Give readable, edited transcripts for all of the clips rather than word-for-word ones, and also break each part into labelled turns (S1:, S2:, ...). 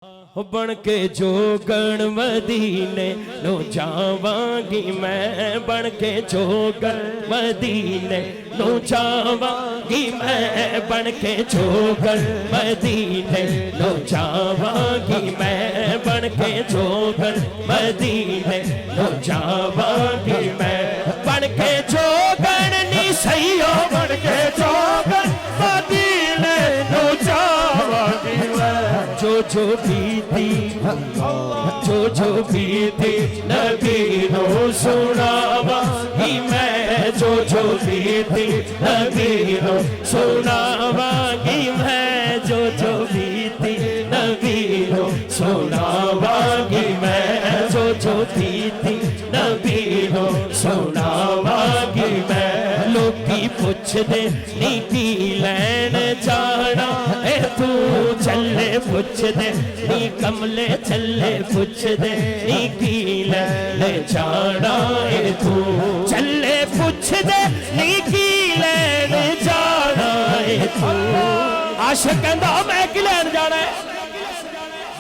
S1: बन के जोगन मदीने नो जावांगी मैं, बन के जोगन मदीने नो जावांगी मैं, बन के जोगन मदीने नो जावांगी मैं, बन के जोगन मदीने नो जावांगी मैं, बन के जोगन नी सैयो, बन के जोगन मदीने नो जावांगी मैं। जो बीती जो बीती नबी नो सुनावांगी मैं, जो बीती नबी नो सुनावांगी मैं, जो बीती नबी नो सुनावांगी मैं, जो बीती नबी नो सुनावांगी मैं। लोकी पुछदे नी की लैन जाना ए तू चले पुछदे नी कमले चले पुछदे नी की लैन जाना ए तू चले पुछदे नी की लैन जाना ए तू। आशिक कहंदा मैं की लैन जाना है,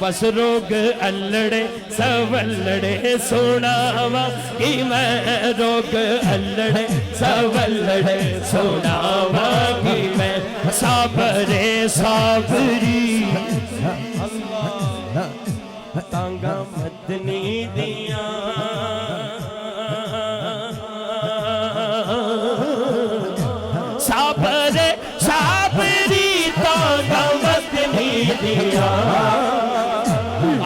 S1: बस रोग अल्लड़े सवल्लड़े सुनावा कि मैं, रोग अल्लड़े सवल्लड़े सुनावा कि मैं। साबरे साबरी तांगा मदनी दिया, साबरे साबरी तांगा मदनी दिया।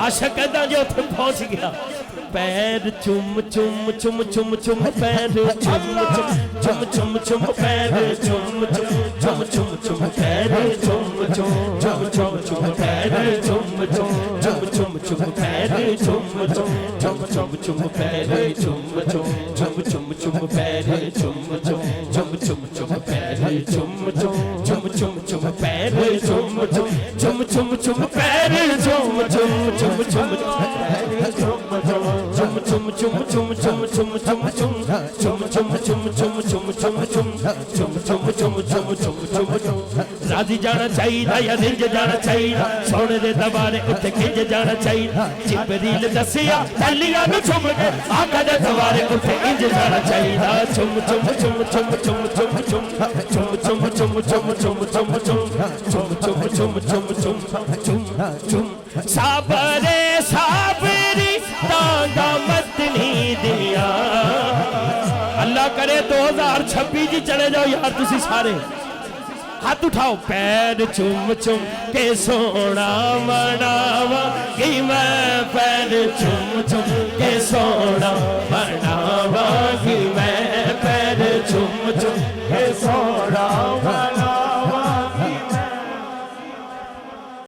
S1: आशा कहता जो थे पहुंच गया, पैर चुम चुम चुम चुम चुम पैर चुम चुम चुम चुम पैर चुम चुम चुम चुम पैर चुम चुम चुम चुम पैर चुम चुम चुम चुम पैर चुम चुम चुम पैर चुम चुम चुम पैर चुम चुम पैर चुम चुम पैर चुम पैर राजी जाना चाहिए या रिंज जाना चाहिए, सोने दे दबारे उत्ते खिंज जाना चाहिए। जिबरील दसिया तलियां नु चुम के आका दे दबारे उत्ते इंज जाना चाहिए। चुम चुम चुम चुम चुम चुम चुम चुम चुम चुम चुम चुम चुम चुम चुम चुम चुम चुम। साबरे साबरी तांगा मदनी दिया। अल्लाह करे 2026 जी चले जाओ यार तुसी सारे, हाथ उठाओ। पैर चुम चुम के सोना मनावा कि मैं, पैर चुम चुम